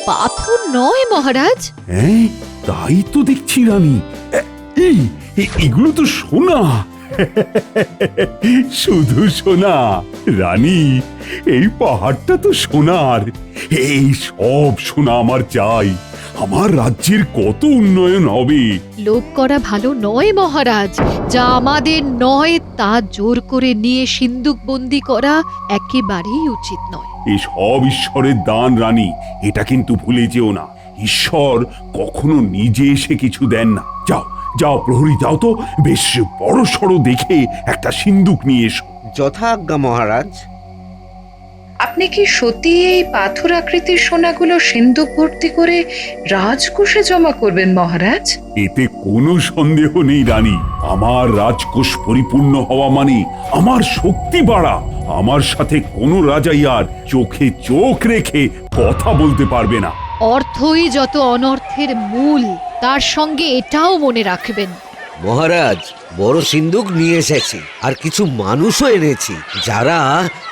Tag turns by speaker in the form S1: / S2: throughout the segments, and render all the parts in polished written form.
S1: পাথর নয় মহারাজ।
S2: হ্যাঁ, তাই তো দেখছি রানী। এগুলো তো সোনা। শুধু সোনা রানী, এই পাহাড়টা তো সোনার। এই সব সোনা আমার চাই। আমার রাজ্যের কত উন্নয়ন হবে।
S1: লোভ করা ভালো নয় মহারাজ, যা আমাদের নয় তা জোর করে নিয়ে সিন্ধুক বন্দি করা একেবারেই উচিত নয়।
S2: এই সব ঈশ্বরের দান রানী, এটা কিন্তু ভুলে যেও না। ঈশ্বর কখনো নিজে এসে কিছু দেন না। যাও যাও প্রহরী, যাও তো বেশ বড় সড়ো দেখে একটা সিন্ধুক নিয়ে এসো।
S3: যথাজ্ঞা মহারাজ।
S4: আপনি কি সত্যি এই পাথর আকৃতির সোনাগুলো সিন্ধুক ভর্তি করে রাজকোষে জমা করবেন মহারাজ?
S2: এতে কোনো সন্দেহ নেই রানী। আমার রাজকোষ পরিপূর্ণ হওয়া মানে আমার শক্তি বাড়া। আমার সাথে কোনো রাজাই আর চোখে চোখ রেখে কথা বলতে পারবে না।
S1: অর্থই যত অনর্থের মূল, তার সঙ্গে এটাও মনে রাখবেন।
S3: মহারাজ, বড় সিন্ধুক নিয়ে এসেছি, আর কিছু মানুষও এনেছি যারা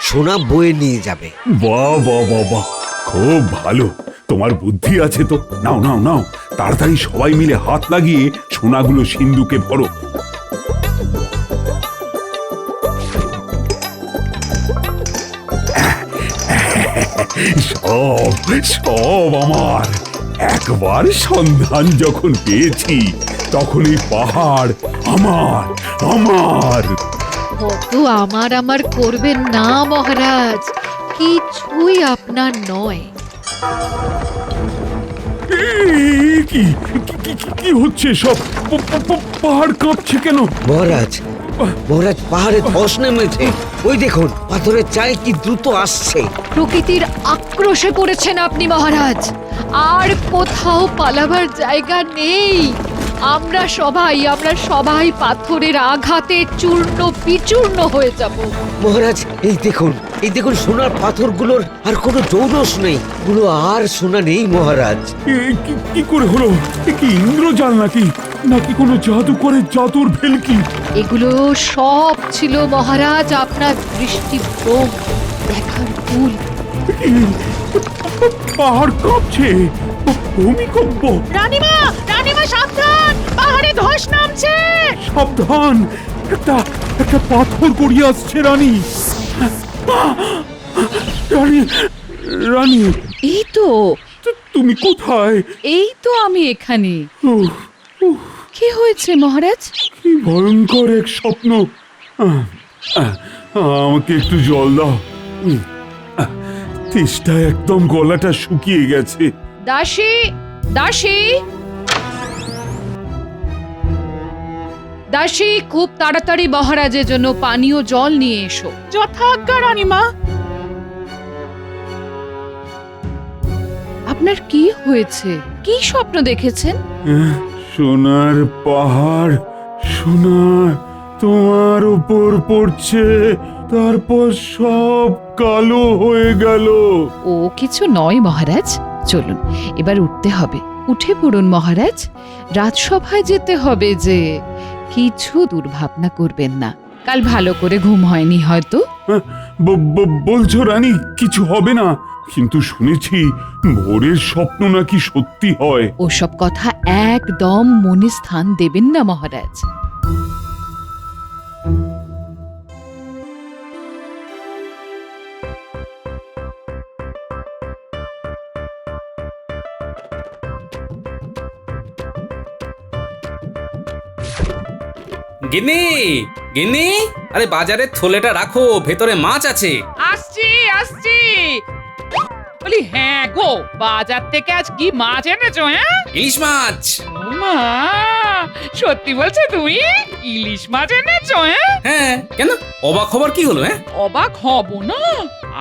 S3: সোনা বয়ে নিয়ে যাবে।
S2: বাহ বাহ বাহ বাহ, খুব ভালো। তোমার বুদ্ধি আছে তো। নাও নাও নাও, তাড়াতাড়ি সবাই মিলে হাত লাগিয়ে সোনাগুলো সিন্ধুকে ভরো। সব সব আমার। একবার সন্ধান যখন পেয়েছি, তখন এই পাহাড় আমার আমার।
S1: কত আমার আমার করবেন না মহারাজ, কিছুই আপনার নয়।
S2: কি কি হচ্ছে সব? পাহাড় কাঁপছে কেন?
S3: মহারাজ, মহারাজ, পাহাড়ে ধস নেমেছে। ওই দেখুন, পাথরের চাই কি দ্রুত আসছে।
S1: প্রকৃতির আক্রোশে পড়েছেন আপনি মহারাজ, আর কোথাও পালাবার জায়গা নেই। আমরা সবাই পাথরের আঘাতে চূর্ণ বিচূর্ণ হয়ে যাব।
S3: মহারাজ, এই দেখুন সোনার পাথরগুলোর আর কোনো জৌলস নেই। গুলো আর সোনা নেই মহারাজ।
S2: কি করে হলো? কি ইন্দ্রজাল নাকি নাকি কোনো জাদুকরের জাদুর ভেলকি?
S1: এগুলো সব ছিল মহারাজ আপনার দৃষ্টিভ্রম, দেখার ভুল।
S2: পাহাড় কাঁপছে, ভূমিকম্প।
S1: রানীমা সাবধান, পাহাড়ে ধস নামছে।
S2: সাবধান, একটা পাথর গড়িয়ে আসছে রানী। রানী রানী,
S5: এই তো
S2: তুমি কোথায়?
S5: এই তো আমি এখানে।
S2: উফ, উফ,
S5: কি হয়েছে মহারাজ?
S2: কি ভয়ঙ্কর এক স্বপ্ন। আমাকে একটু জল দাও। তেষ্টায় একদম গলাটা শুকিয়ে গেছে।
S5: দাসী দাসী দাসী, খুব তাড়াতাড়ি মহারাজের জন্য পানীয় জল নিয়ে এসো। যথাজ্ঞা রানীমা। আপনার কি হয়েছে? কি স্বপ্ন দেখেছেন?
S2: সোনার পাহাড়, সোনা তোমার উপর পড়ছে, তারপর সব কালো হয়ে গেল।
S5: ও কিছু নয় মহারাজ, চলুন এবার উঠতে হবে। উঠে পড়ুন মহারাজ, রাজসভায় যেতে হবে যে। কিছু দুর্ভাবনা করবেন না, কাল ভালো করে ঘুম হয়নি হয়তো।
S2: বলছো রানী কিছু হবে না? কিন্তু শুনেছি ভোরের স্বপ্ন নাকি সত্যি হয়।
S5: ওসব কথা একদম মনে স্থান দেবেন না মহারাজ।
S6: গিন্নি, গিন্নি, আরে বাজারের থলেটা রাখো, ভেতরে মাছ আছে।
S7: আসছি আসছি। বলি হ্যাঁ গো, বাজার থেকে আজ কি মাছ এনেছো? হ্যাঁ,
S6: ইলিশ মাছ।
S7: মা, সত্যি বলছো তুমি? ইলিশ মাছ এনেছো?
S6: হ্যাঁ, কেন অবাক হবার কি হলো?
S7: অবাক হব না।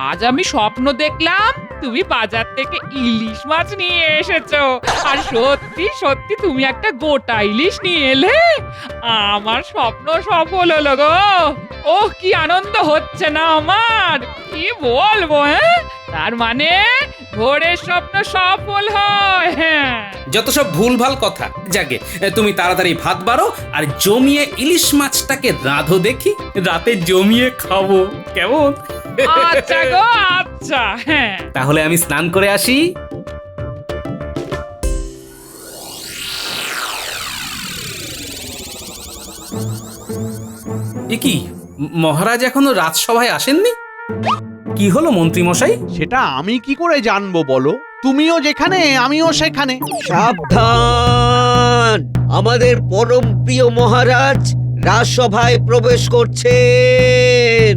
S7: আজ আমি স্বপ্ন দেখলাম তুমি বাজার থেকে ইলিশ মাছ নিয়ে এসেছো, আর সত্যি সত্যি তুমি একটা গোটা ইলিশ নিয়ে এলে। আমার স্বপ্ন সফল হলো গো। ওহ, কি আনন্দ হচ্ছে না আমার, কি বলবো। তার মানে ভোরের স্বপ্ন সফল হয়।
S6: যত সব ভুলভাল কথা। যাকে তুমি তাড়াতাড়ি ভাত বাড়ো আর জমিয়ে ইলিশ মাছটাকে রাঁধো দেখি, রাতে জমিয়ে খাবো, কেমন?
S7: আচ্ছা গো, আচ্ছা।
S6: তাহলে আমি স্নান করে আসি। এ কি, মহারাজ এখনো রাজসভায় আসেননি? কি হলো মন্ত্রী মশাই?
S8: সেটা আমি কি করে জানবো বলো? তুমিও যেখানে আমিও সেখানে।
S3: সাবধান, আমাদের পরম প্রিয় মহারাজ রাজসভায় প্রবেশ করছেন।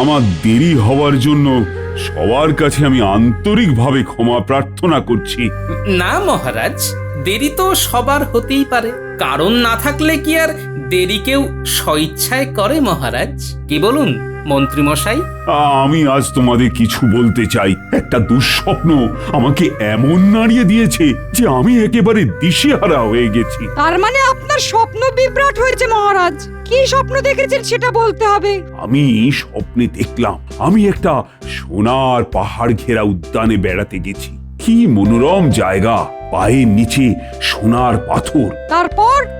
S2: আমার দেরি হওয়ার জন্য সবার কাছে আমি আন্তরিকভাবে ক্ষমা প্রার্থনা করছি।
S6: না মহারাজ, দেরি তো সবার হতেই পারে, কারণ না থাকলে কি আর দেরি কেউ স্বইচ্ছায় করে মহারাজ? কি বলুন মন্ত্রী মশাই?
S2: আমি আজ তোমাদের কিছু বলতে চাই। একটা দুঃস্বপ্ন আমাকে এমন নাড়িয়ে দিয়েছে যে আমি একেবারে দিশেহারা হয়ে গেছি।
S9: তার মানে আপনার স্বপ্ন বিভ্রাট হয়েছে মহারাজ। কি স্বপ্ন দেখেছেন সেটা বলতে হবে।
S2: আমি স্বপ্নে দেখলাম আমি একটা সোনার পাহাড় ঘেরা উদ্যানে বেড়াতে গেছি। কি মনোরম জায়গা, পায়ের নিচে সোনার পাথর।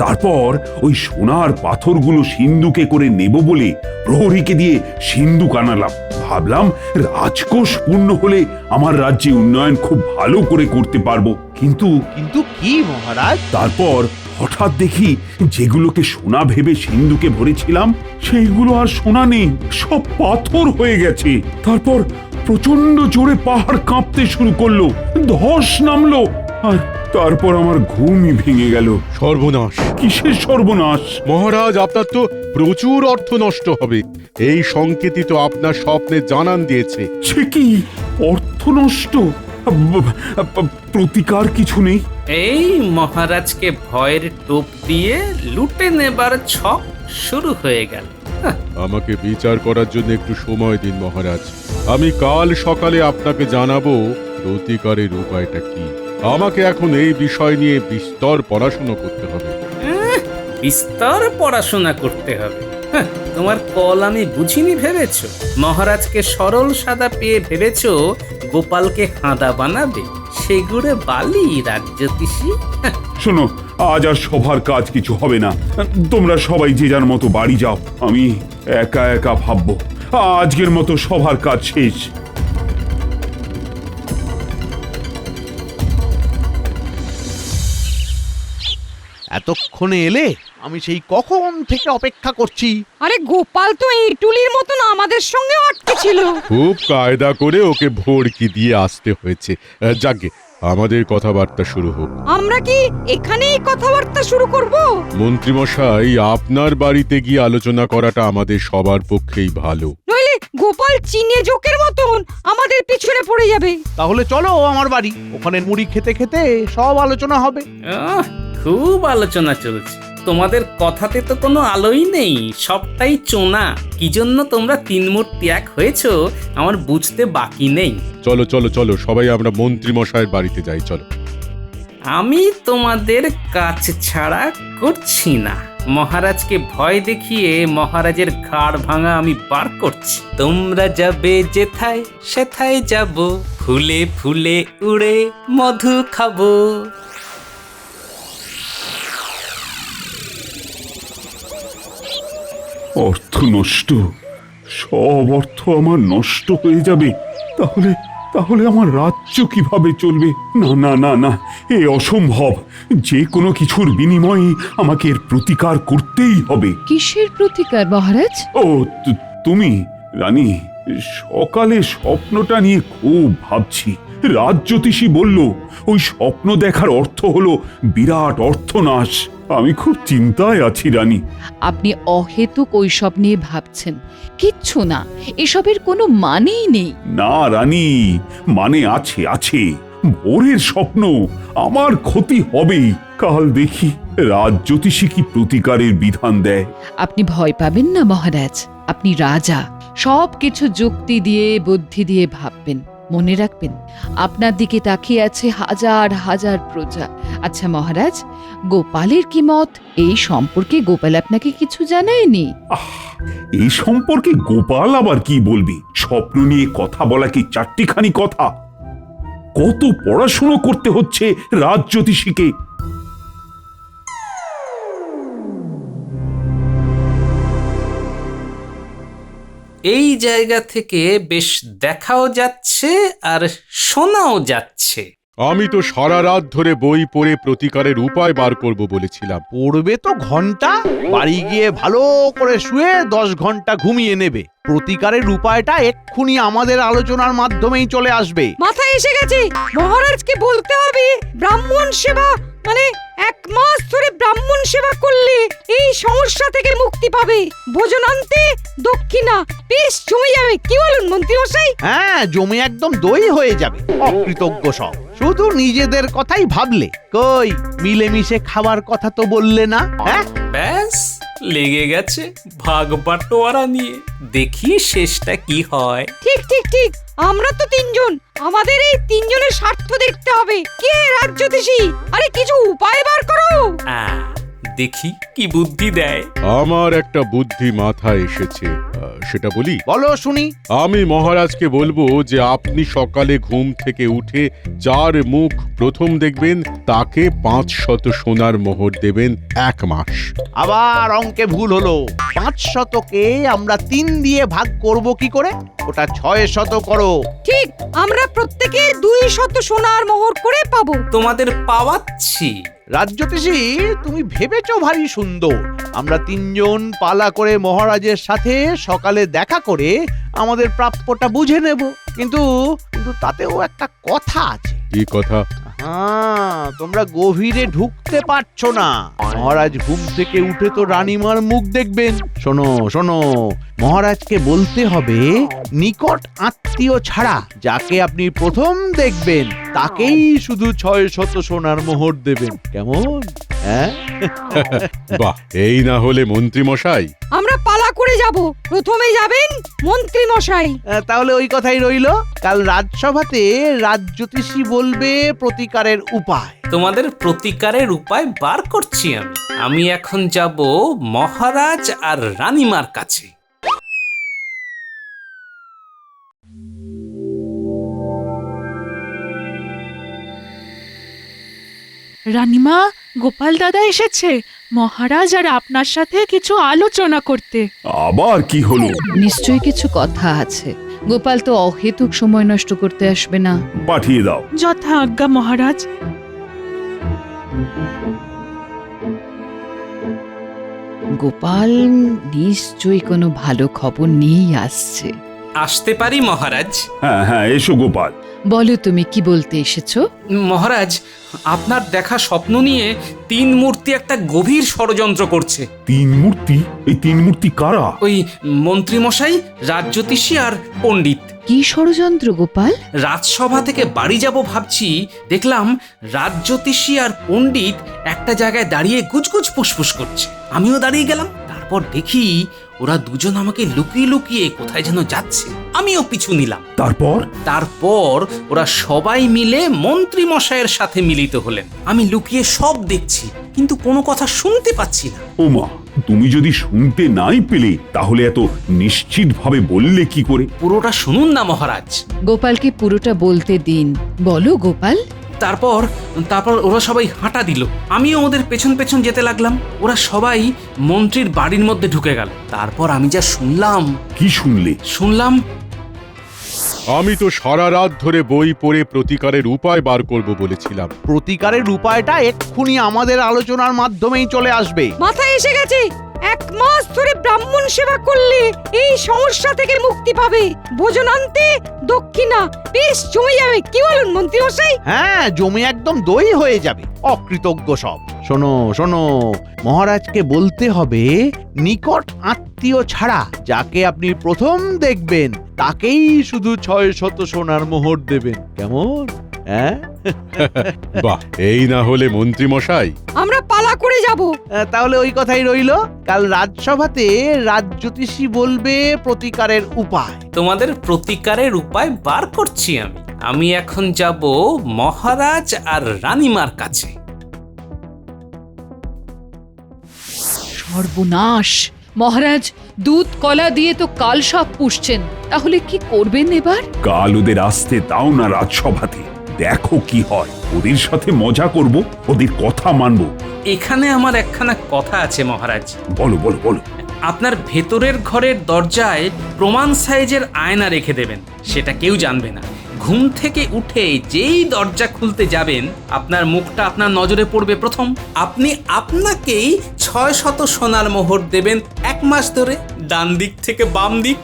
S2: তারপর ওই সোনার পাথরগুলো সিন্ধুকে করে নেব বলে প্রহরীকে দিয়ে সিন্ধুক আনালাম। ভাবলাম রাজকোষ পূর্ণ হলে আমার রাজ্যে উন্নয়ন খুব ভালো করে করতে পারবো। কিন্তু
S8: কি মহারাজ?
S2: তারপর হঠাৎ দেখি যেগুলোকে সোনা ভেবে সিন্ধুকে ভরেছিলাম সেইগুলো আর সোনা নেই, সব পাথর হয়ে গেছে। তারপর প্রচন্ড জোরে পাহাড় কাঁপতে শুরু করলো, ধস নামলো, আর তারপর আমার ঘুমই ভেঙে গেল।
S10: সর্বনাশ!
S2: কিসের সর্বনাশ?
S10: মহারাজ, আপনার তো প্রচুর অর্থ নষ্ট হবে। এই সংকেতই তো আপনার স্বপ্নে জানান দিয়েছে।
S2: সে কি, অর্থ নষ্ট? প্রতিকার কিছু নেই?
S6: এই মহারাজকে ভয়ের টোপ দিয়ে লুটে নেবার ছক শুরু হয়ে গেল।
S10: আমাকে বিচার করার জন্য একটু সময় দিন মহারাজ। আমি কাল সকালে আপনাকে জানাবো প্রতিকারের উপায়টা কি। আমাকে এখন এই বিষয় নিয়ে বিস্তর পড়াশোনা করতে হবে।
S6: বিস্তর পড়াশোনা করতে হবে? তোমার কল আমি বুঝিনি ভেবেছো? মহারাজকে সরল সাদা পেয়ে ভেবেছো গোপালকে হাঁদা বানাবে? সেগুড়ে বালি রাজ্যতীষী।
S2: শোনো, আজ আর সবার কাজ কিছু হবে না। তোমরা সবাই যে যার মতো বাড়ি যাও। আমি একা একা ভাববো। আজকের মতো সবার কাজ শেষ।
S8: এতক্ষণে এলে? আমি সেই কখন থেকে অপেক্ষা করছি।
S9: আরে গোপাল তো ইটুলির মতন আমাদের সঙ্গে আটকে ছিল।
S10: খুব কায়দা করে ওকে ভড়কি দিয়ে আসতে হয়েছে। যাকে আমাদের কথাবার্তা শুরু হোক।
S9: আমরা কি এখানেই কথাবার্তা শুরু করব?
S10: মন্ত্রীমশাই, আপনার বাড়িতে গিয়ে আলোচনা করাটা আমাদের সবার পক্ষেই ভালো।
S9: নইলে গোপাল চীনে জোকের মতন আমাদের পিছনে পড়ে যাবে।
S8: তাহলে চলো আমার বাড়ি, ওখানে মুড়ি খেতে খেতে সব আলোচনা হবে।
S6: খুব আলোচনা চলছে। তোমাদের কথাতে তো কোনো আলোই নেই, সবটাই চোনা। কি জন্য তোমরা তিন মূর্তি এক হয়েছো আমার বুঝতে বাকি নেই।
S10: চলো চলো চলো, সবাই আমরা মন্ত্রীমশাইয়ের বাড়িতে যাই। চলো।
S6: আমি তোমাদের কাজ ছাড়া করছি না। মহারাজকে ভয় দেখিয়ে মহারাজের ঘাড় ভাঙা আমি বার করছি। তোমরা যাবে যেথায় সেথায় যাব, ফুলে ফুলে উড়ে মধু খাবো।
S2: অর্থ নষ্ট, সব অর্থ আমার নষ্ট হয়ে যাবে। তাহলে তাহলে আমার রাজ্য কিভাবে চলবে? না না না না, এ অসম্ভব। যে কোনো কিছুর বিনিময়ে আমাকে এর প্রতিকার করতেই হবে।
S5: কিসের প্রতিকার মহারাজ?
S2: ও, তুমি রানী, সকালে স্বপ্নটা নিয়ে খুব ভাবছি। রাজজ্যোতিষী বলল ওই স্বপ্ন দেখার অর্থ হলো বিরাট অর্থনাশ। আমি খুব চিন্তায় আছি রানী।
S5: আপনি অহেতুক ওইসব নিয়ে ভাবছেন। কিচ্ছু না, এসবের কোনো মানেই নেই।
S2: না রানী, মানে আছে আছে। ভোরের স্বপ্ন, আমার ক্ষতি হবেই। কাল দেখি রাজজ্যোতিষী কি প্রতিকারের বিধান দেয়।
S5: আপনি ভয় পাবেন না মহারাজ। আপনি রাজা, সব কিছু যুক্তি দিয়ে বুদ্ধি দিয়ে ভাববেন। মনে রাখবেন, আপনার দিকে তাকিয়ে আছে হাজার হাজার প্রজা। আচ্ছা মহারাজ, গোপালের কি মত? এই সম্পর্কে গোপাল আপনাকে কিছু জানায়নি?
S2: এই সম্পর্কে গোপাল আবার কি বলবি? স্বপ্ন নিয়ে কথা বলা কি চারটিখানি কথা? কত পড়াশুনো করতে হচ্ছে রাজজ্যোতিষীকে।
S6: এই জায়গা থেকে বেশ দেখাও যাচ্ছে আর শোনাও যাচ্ছে।
S10: আমি তো সারা রাত ধরে বই পড়ে প্রতিকারের উপায় বার করব বলেছিলাম।
S8: পড়বে তো ঘন্টা, বাড়ি গিয়ে ভালো করে শুয়ে 10 ঘন্টা ঘুমিয়ে নেবে। প্রতিকারের উপায়টা এক্ষুনি আমাদের আলোচনার মাধ্যমেই চলে আসবে।
S9: মাথায় এসে গেছে, মহারাজকে বলতে হবে ব্রাহ্মণ সেবা, মানে 1 মাস ধরে ব্রাহ্মণ সেবা করলে এই সমস্যা থেকে মুক্তি পাবে। ভোজনান্তে দক্ষিণা বেশ জমে যাবে, কি বলুন মন্ত্রী মশাই?
S8: হ্যাঁ, জমে একদম দই হয়ে যাবে। অকৃতজ্ঞ সব, শুধু নিজেদের কথাই ভাবলে। কই মিলেমিশে খাবার কথা তো বললে না? হ্যাঁ,
S6: ব্যাস লেগে গেছে ভাগ বাটোয়ারা নিয়ে। দেখি শেষটা কি হয়।
S9: ঠিক ঠিক ঠিক, আমরা তো 3 জন, আমাদের এই 3 জনের স্বার্থ দেখতে হবে। কে রাজ্যদেশী? আরে কিছু উপায় বার করো।
S6: দেখি কি বুদ্ধি দেয়।
S10: আমার একটা বুদ্ধি মাথায় এসেছে, সেটা বলি?
S8: বলো শুনি।
S10: আমি মহারাজকে বলবো যে আপনি সকালে ঘুম থেকে উঠে যার মুখ প্রথম দেখবেন তাকে 500 সোনার মোহর দেবেন 1 মাস।
S8: আবার অঙ্কে ভুল হলো। 500কে আমরা 3 দিয়ে ভাগ করব কি করে? ওটা 600 করো।
S9: ঠিক, আমরা প্রত্যেকে 200 সোনার মোহর করে পাবো।
S6: তোমাদের পাওয়াচ্ছি।
S8: রাজ্যতীষী, তুমি ভেবেছো ভারী সুন্দর। আমরা 3 জন পালা করে মহারাজের সাথে সকালে দেখা করে আমাদের প্রাপ্যটা বুঝে নেব। কিন্তু তাতেও একটা কথা আছে।
S10: কি কথা?
S8: হ্যাঁ, তোমরা গভীরে ঢুকতে পারছো না। মহারাজ ঘুম থেকে উঠে তো রানীমার মুখ দেখবেন। শোনো শোনো, মহারাজকে বলতে হবে নিকট আত্মীয় ছাড়া যাকে আপনি প্রথম দেখবেন তাকেই শুধু 600 সোনার মোহর দেবেন। কেমন? হ্যাঁ,
S10: বাহ, এই না হলে মন্ত্রী মশাই।
S9: আমরা পালা করে যাব, প্রথমে যাবেন মন্ত্রী মশাই।
S8: তাহলে ওই কথাই রইলো। কাল রাজসভাতে রাজ্যতীষী বলবে প্রতিকারের উপায়।
S6: তোমাদের প্রতিকারের উপায় বার করছি আমি। আমি এখন যাব মহারাজ আর রানীমার কাছে।
S7: রানীমা, গোপাল দাদা এসেছে। মহারাজ আর আপনার সাথে কিছু আলোচনা করতে।
S2: আবার কি হলো?
S5: নিশ্চয়ই কিছু কথা আছে। গোপাল তো অহেতুক সময় নষ্ট করতে আসবে না।
S2: পাঠিয়ে দাও।
S7: যথা আজ্ঞা মহারাজ।
S5: গোপাল নিশ্চয়ই কোনো ভালো খবর নিয়েই আসছে।
S6: আসতে পারি মহারাজ?
S2: হ্যাঁ হ্যাঁ, এসো গোপাল।
S5: বলো তুমি কি বলতে এসেছো?
S6: মহারাজ, আপনার দেখা স্বপ্ন নিয়ে 3 মূর্তি একটা গভীর ষড়যন্ত্র করছে।
S2: 3 মূর্তি? এই 3 মূর্তি কারা?
S6: ওই মন্ত্রী মশাই, রাজ্যতীষী আর পণ্ডিত।
S5: কি ষড়যন্ত্র গোপাল?
S6: রাজসভা থেকে বাড়ি যাব ভাবছি, দেখলাম রাজ্যতীষী আর পণ্ডিত একটা জায়গায় দাঁড়িয়ে গুজগুজ ফুসফুস করছে। আমিও দাঁড়িয়ে গেলাম। তারপর দেখি ওরা দুজন আমাকে লুকিয়ে লুকিয়ে কোথায় যেন যাচ্ছে। আমিও পিছু নিলাম। তারপর ওরা সবাই মিলে মন্ত্রী মশাইয়ের সাথে মিলিত হলেন। আমি লুকিয়ে সব দেখছি, কিন্তু কোনো কথা শুনতে পাচ্ছি না।
S2: ওমা, তুমি যদি শুনতে নাই পেলে তাহলে এত নিশ্চিতভাবে বললে কি করে?
S6: পুরোটা শুনুন না মহারাজ।
S5: গোপালকে পুরোটা বলতে দিন। বলো গোপাল।
S6: তারপর ওরা সবাই হাঁটা দিল। আমিও ওদের পেছন পেছন যেতে লাগলাম। ওরা সবাই মন্ত্রীর বাড়ির মধ্যে ঢুকে গেল। তারপর আমি যা শুনলাম।
S2: কি শুনলে?
S6: শুনলাম
S10: আমি তো সারা রাত ধরে বই পড়ে প্রতিকারের উপায় বার করব বলেছিলাম।
S8: প্রতিকারের উপায়টা এক্ষুনি আমাদের আলোচনার মাধ্যমেই চলে আসবে।
S9: মাথায় এসে গেছে, 1 মাস ধরে ব্রাহ্মণ সেবা করলে এই সমস্যা থেকে মুক্তি পাবে। ভোজনান্তে দক্ষিণা বেশ জমে যাবে, কি বলুন মন্ত্রী মশাই?
S8: হ্যাঁ, জমে একদম দই হয়ে যাবে। অকৃতজ্ঞ সব। শোনো শোনো, মহারাজকে বলতে হবে নিকট আত্মীয় ছাড়া যাকে আপনি প্রথম দেখবেন তাকেই শুধু 600 সোনার মোহর দেবেন। কেমন? হ্যাঁ,
S10: বাহ, এই না হলে মন্ত্রী মশাই।
S9: আমরা পালা করে যাব।
S8: তাহলে ওই কথাই রইলো। কাল রাজসভাতে রাজ্যতীষী বলবে প্রতিকারের উপায়।
S6: তোমাদের প্রতিকারের উপায় বার করছি আমি। আমি এখন যাব মহারাজ আর রানীমার কাছে।
S1: সর্বনাশ! মহারাজ দুধ কলা দিয়ে তো কাল সাপ পুষছেন, তাহলে কি করবেন এবার?
S2: কাল ওদের আসতে দাও না রাজসভাতে, দেখো কি হয়। ওদের সাথে মজা করব, ওদের কথা মানব।
S6: এখানে আমার একখানা কথা আছে মহারাজ।
S2: বলো বলো বলো।
S6: আপনার ভেতরের ঘরের দরজায় প্রমাণ সাইজের আয়না রেখে দেবেন, সেটা কেউ জানবে না। ঘুম থেকে উঠে যেই দরজা খুলতে যাবেন আপনার মুখটা আপনার নজরে পড়বে প্রথম। আপনি আপনাকেই 600 সোনার মোহর দেবেন 1 মাস ধরে, ডান দিক থেকে বাম দিক।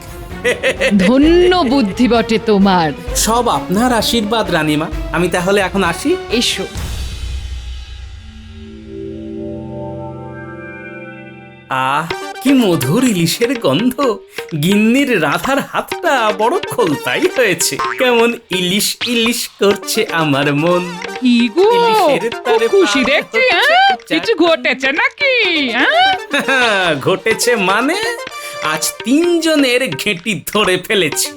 S5: ধন্য বুদ্ধি বটে তোমার।
S6: সব আপনার আশীর্বাদ রানীমা। আমি তাহলে এখন আসি।
S5: এসো।
S6: আহ, কি মধুর ইলিশের গন্ধ। গিন্নির রাধার হাতটা বড় খোলতাই হয়েছে। কেমন ইলিশ ইলিশ করছে আমার মন।
S7: কি গো,
S6: ইলিশের
S7: খুব
S6: তারে
S7: খুশি
S6: পার
S7: দেখছি,
S6: হচ্ছে
S7: হ্যাঁ?
S6: চার।
S7: কিছু ঘটেছে নাকি, হ্যাঁ?
S6: ঘটেছে মানে আজ 3 জনের ঘেঁটি ধরে ফেলেছি,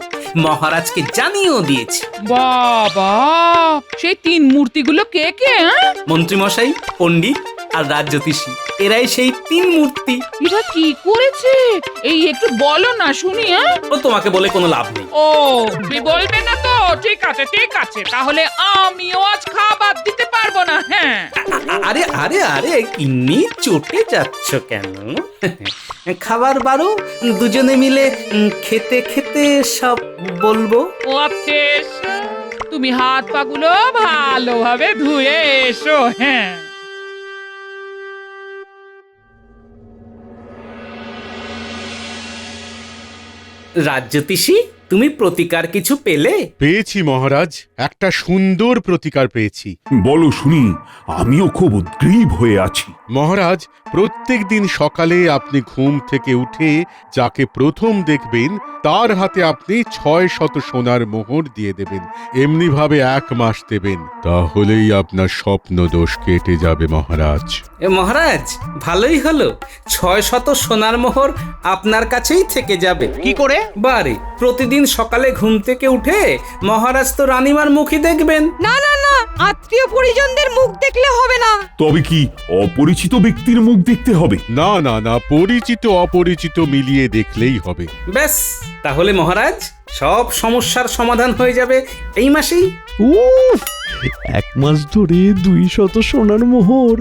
S6: মহারাজকে জানিয়েও দিয়েছি।
S7: বাবা, সেই 3 মূর্তিগুলো কে কে, হ্যাঁ?
S6: মন্ত্রীমশাই, পণ্ডিত আর রাজ্যোতিষী, এরাই সেই 3 মূর্তি।
S7: এরা কি করেছে এই একটু বলো না শুনি, হ্যাঁ?
S6: ও তোমাকে বলে কোনো লাভ নেই।
S7: ও, তুমি বলবে না তো? ঠিক আছে ঠিক আছে, তাহলে আমিও আজ খাবার দিতে পারবো না, হ্যাঁ?
S6: আরে আরে আরে, কিন্নি চটে যাচ্ছ কেন? খাবার বারো, দুজনে মিলে খেতে খেতে সব বলবো।
S7: ও আচ্ছা, তুমি হাত পাগুলো ভালোভাবে ধুয়ে এসো, হ্যাঁ?
S6: রাজ্যোতিষী, তুমি প্রতিকার কিছু পেলে?
S10: পেয়েছি মহারাজ, একটা সুন্দর প্রতিকার পেয়েছি।
S2: বলো শুনি, আমিও খুব উদ্গ্রীব হয়ে আছি।
S10: মহারাজ, প্রত্যেক দিন সকালে আপনি ঘুম থেকে উঠে যাকে প্রথম দেখবেন তার হাতে আপনি 600 সোনার মোহর দিয়ে দেবেন। এমনি ভাবে 1 মাস দেবেন, তাহলেই আপনার স্বপ্ন দোষ কেটে যাবে মহারাজ।
S6: মহারাজ, ভালোই হলো, 600 সোনার মোহর আপনার কাছেই থেকে যাবে।
S8: কি করে?
S6: বারে, প্রতিদিন সকালে ঘুম থেকে উঠে মহারাজ তো রানীমার মুখই দেখবেন।
S9: না না না, আত্মীয় পরিজনদের মুখ দেখলে হবে না।
S2: তবে কি অপরিচিত ব্যক্তির মুখ দেখতে হবে?
S10: না না না, পরিচিত অপরিচিত মিলিয়ে দেখলেই হবে।
S6: ব্যাস, তাহলে মহারাজ সব সমস্যার সমাধান হয়ে যাবে এই মাসেই।
S8: উফ, 1 মাস ধরে 200 সোনার মোহর,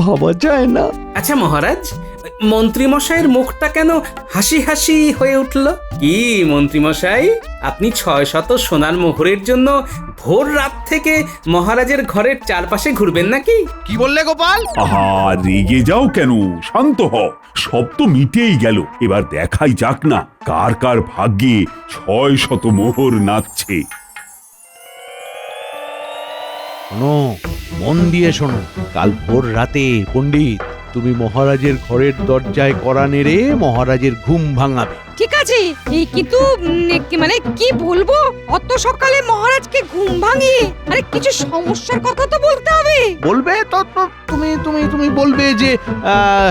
S8: ভাবা যায় না।
S6: আচ্ছা মহারাজ, মন্ত্রীমশাইয়ের মুখটা কেন হাসি হাসি হয়ে উঠল? কি মন্ত্রীমশাই, আপনি 600 সোনার মোহরের জন্য ভোর রাত থেকে মহারাজের ঘরের চারপাশে ঘুরবেন নাকি?
S8: কি বললে গোপাল?
S2: আহা, রেগে যাও কেন, শান্ত হও। সব তো মিটেই গেল, এবার দেখাই যাক না কার কার ভাগ্যে 600 মোহর নাচছে।
S8: শোনো, মন দিয়ে শোনো। কাল ভোর রাতে পণ্ডিত, তুমি মহারাজের ঘরের দরজায় কড়া নেড়ে মহারাজের ঘুম ভাঙাবে।
S9: ঠিক আছে, এই কিন্তু মানে কি বলবো, অত সকালে মহারাজকে ঘুম ভাঙিয়ে, আরে কিছু সমস্যার কথা তো বলতে হবে।
S8: বলবে তো তুমি তুমি তুমি বলবে যে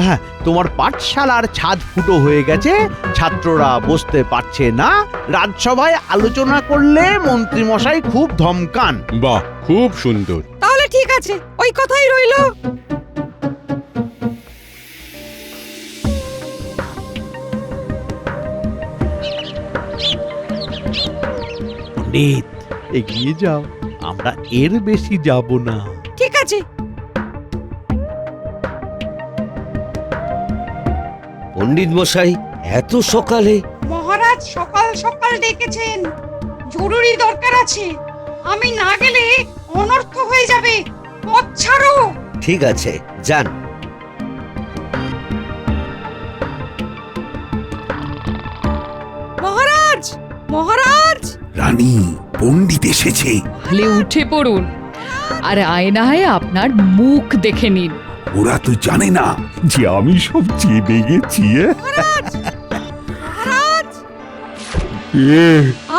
S8: হ্যাঁ, তোমার পাঠশালার ছাদ ফুটো হয়ে গেছে, ছাত্ররা বসতে পারছে না, রাজসভায় আলোচনা করলে মন্ত্রীমশাই খুব ধমকান।
S10: বাহ, খুব সুন্দর।
S9: তাহলে ঠিক আছে, ওই কথাই রইলো।
S8: পণ্ডিত, এগিয়ে যাও, আমরা এর বেশি যাব না।
S9: ঠিক আছে।
S3: পণ্ডিত মশাই, এত সকালে?
S9: মহারাজ সকাল সকাল ডেকেছেন, জরুরি দরকার আছে। আমি না গেলে অনর্থ হয়ে যাবে। পথ ছাড়ো।
S3: ঠিক আছে, যান।
S9: মহারাজ, মহারাজ!
S2: রানী, পণ্ডিত এসেছে।
S5: তাহলে উঠে পড়ুন আর আয়নায় আপনার মুখ দেখে নিন।
S2: ওরা তো জানে না যে আমি সব জেনে গেছি।
S9: মহারাজ,
S2: এ,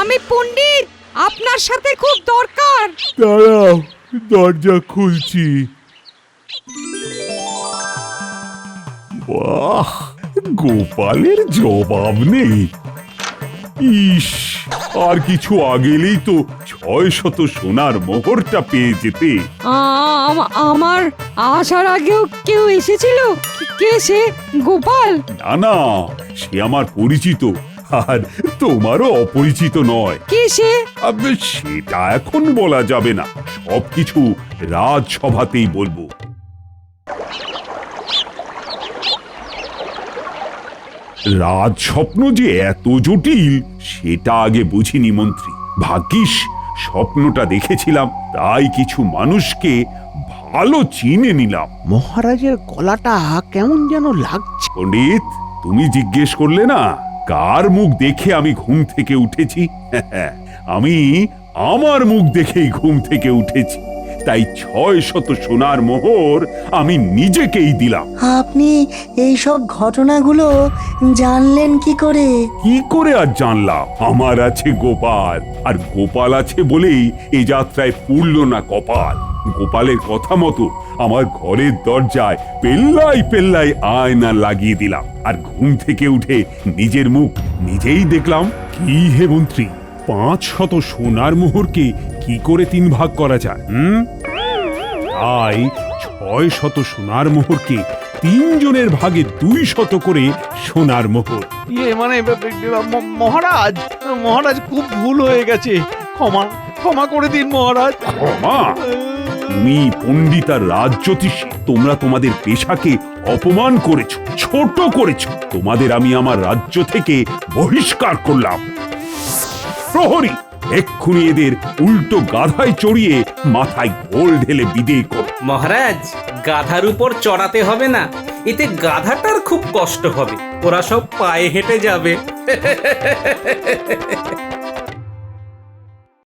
S9: আমি পণ্ডিত, আপনার সাথে খুব দরকার।
S2: দাঁড়াও, দরজা খুলছি। বাহ, গোপালের জবাব নেই। ইস, আর কিছু আগেলেই তো 600 সোনার মোহরটা পেয়ে যেতে।
S9: আমার আসার আগেও কেউ এসেছিল? কে সে? গোপাল?
S2: না না, সে আমার পরিচিত, আর তোমারও অপরিচিত নয়।
S9: কে সে?
S2: সেটা এখন বলা যাবে না, সবকিছু রাজসভাতেই বলবো। রাজস্বপ্ন যে এত জটিল সেটা আগে বুঝিনি মন্ত্রী। ভাগ্যিস স্বপ্নটা দেখেছিলাম, তাই কিছু মানুষকে ভালো চিনে নিলাম।
S8: মহারাজের গলাটা কেমন যেন লাগছে।
S2: পণ্ডিত, তুমি জিজ্ঞেস করলে না কার মুখ দেখে আমি ঘুম থেকে উঠেছি? আমি আমার মুখ দেখেই ঘুম থেকে উঠেছি, তাই 600 সোনার মোহর আমি নিজেকেই দিলাম।
S11: আপনি এই সব ঘটনাগুলো জানলেন কি করে?
S2: কি করে আর জানলাম? আমার আছে গোপাল, আর গোপাল আছে বলেই এ যাত্রায় পুরল না কপাল। গোপালের কথা মতো আমার ঘরের দরজায় পেল্লাই পেল্লাই আয়না লাগিয়ে দিলাম, আর ঘুম থেকে উঠে নিজের মুখ নিজেই দেখলাম। কি হে মন্ত্রী, 500 সোনার মোহরকে কি করে 3 ভাগ করা যায়? তাই 600 সোনার মোহরকে 3 জনের ভাগে 200 করে সোনার মোহর।
S8: মানে মহারাজ, মহারাজ খুব ভুল হয়ে গেছে, ক্ষমা ক্ষমা করে দিন মহারাজ।
S2: ক্ষমা? তুমি পণ্ডিত আর রাজজ্যোতিষী, তোমরা তোমাদের পেশাকে অপমান করেছো, ছোট করেছো। তোমাদের আমি আমার রাজ্য থেকে বহিষ্কার করলাম। প্রহরী, এক্ষুনি এদের উল্টো গাধায় চড়িয়ে মাথায় ঘোল ঢেলে বিদেয় কর।
S6: মহারাজ, গাধার উপর চড়াতে হবে না, এতে গাধাটার খুব কষ্ট হবে, ওরা সব পায়ে হেঁটে যাবে।